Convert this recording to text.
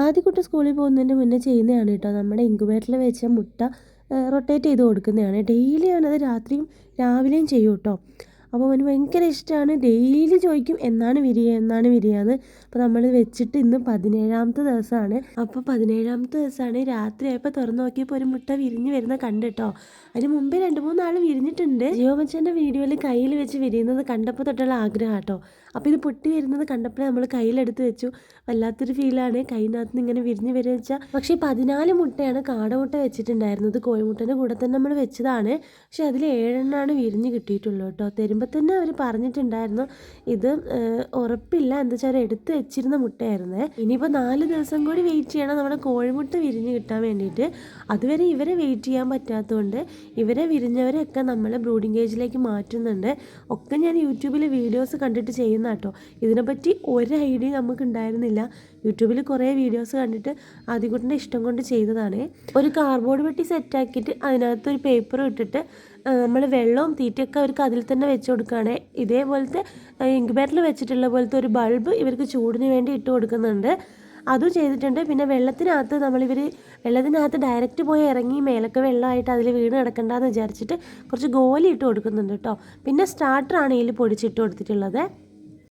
ആദ്യക്കുട്ടി സ്കൂളിൽ പോകുന്നതിൻ്റെ മുന്നേ ചെയ്യുന്നതാണ് കേട്ടോ. നമ്മുടെ ഇൻക്യുബേറ്ററിൽ വെച്ച മുട്ട റൊട്ടേറ്റ് ചെയ്ത് കൊടുക്കുന്നതാണ്. ഡെയിലി അവനത് രാത്രിയും രാവിലെയും ചെയ്യും കേട്ടോ. അപ്പോൾ അവന് ഭയങ്കര ഇഷ്ടമാണ്. ഡെയിലി ചോദിക്കും എന്നാണ് വിരിയുക എന്നാണ് വിരിയുക എന്ന്. അപ്പോൾ നമ്മൾ വെച്ചിട്ട് ഇന്ന് 17ാമത്തെ ദിവസമാണ്. അപ്പോൾ 17ാമത്തെ ദിവസമാണ്. രാത്രി ആയപ്പോൾ തുറന്ന് നോക്കിയപ്പോൾ ഒരു മുട്ട വിരിഞ്ഞ് വരുന്ന കണ്ട് കേട്ടോ. അതിന് മുമ്പേ 2-3 നാൾ വിരിഞ്ഞിട്ടുണ്ട്. ജിയോ മച്ചാൻ്റെ വീഡിയോയിൽ കയ്യിൽ വെച്ച് വിരിയുന്നത് കണ്ടപ്പോൾ തൊട്ടുള്ള ആഗ്രഹം കേട്ടോ. അപ്പോൾ ഇത് പൊട്ടി വരുന്നത് കണ്ടപ്പോൾ നമ്മൾ കയ്യിലെടുത്ത് വെച്ചു. വല്ലാത്തൊരു ഫീലാണ് കൈനകത്ത് നിന്ന് ഇങ്ങനെ വിരിഞ്ഞ് വരിക വെച്ചാൽ. പക്ഷേ 14 മുട്ടയാണ് കാടമുട്ട വെച്ചിട്ടുണ്ടായിരുന്നത്. കോഴിമുട്ടൻ്റെ കൂടെ തന്നെ നമ്മൾ വെച്ചതാണ്. പക്ഷേ അതിൽ 7 വിരിഞ്ഞ് കിട്ടിയിട്ടുള്ളൂ കേട്ടോ. തരുമ്പോൾ തന്നെ അവർ പറഞ്ഞിട്ടുണ്ടായിരുന്നു ഇത് ഉറപ്പില്ല, എന്താ വെച്ചാൽ എടുത്ത് വെച്ചിരുന്ന മുട്ടയായിരുന്നേ. ഇനിയിപ്പോൾ 4 ദിവസം കൂടി വെയിറ്റ് ചെയ്യണം നമ്മുടെ കോഴിമുട്ട വിരിഞ്ഞ് കിട്ടാൻ വേണ്ടിയിട്ട്. അതുവരെ ഇവരെ വെയിറ്റ് ചെയ്യാൻ പറ്റാത്തതുകൊണ്ട് ഇവരെ വിരിഞ്ഞവരെയൊക്കെ നമ്മൾ ബ്രൂഡിംഗ് കേജിലേക്ക് മാറ്റുന്നുണ്ട്. ഒക്കെ ഞാൻ യൂട്യൂബിൽ വീഡിയോസ് കണ്ടിട്ട് ചെയ്യുന്ന കേട്ടോ. ഇതിനെപ്പറ്റി ഒരു ഐഡിയ നമുക്ക് ഉണ്ടായിരുന്നില്ല. യൂട്യൂബിൽ കുറേ വീഡിയോസ് കണ്ടിട്ട് ആദ്യക്കുട്ടൻ്റെ ഇഷ്ടം കൊണ്ട് ചെയ്തതാണ്. ഒരു കാർഡ്ബോർഡ് പെട്ടി സെറ്റാക്കിയിട്ട് അതിനകത്തൊരു പേപ്പർ ഇട്ടിട്ട് നമ്മൾ വെള്ളവും തീറ്റയൊക്കെ അവർക്ക് അതിൽ തന്നെ വെച്ച് കൊടുക്കുകയാണ്. ഇതേപോലത്തെ ഇൻക്യുബേറ്ററിൽ വെച്ചിട്ടുള്ള പോലത്തെ ഒരു ബൾബ് ഇവർക്ക് ചൂടിന് വേണ്ടി ഇട്ട് കൊടുക്കുന്നുണ്ട്. അതും ചെയ്തിട്ടുണ്ട്. പിന്നെ വെള്ളത്തിനകത്ത് ഡയറക്റ്റ് പോയി ഇറങ്ങി മേലൊക്കെ വെള്ളമായിട്ട് അതിൽ വീണ് കിടക്കണ്ടെന്ന് വിചാരിച്ചിട്ട് കുറച്ച് ഗോലി ഇട്ട് കൊടുക്കുന്നുണ്ട് കേട്ടോ. പിന്നെ സ്റ്റാർട്ടറാണ് ഇതിൽ പൊടിച്ചിട്ട് കൊടുത്തിട്ടുള്ളത്.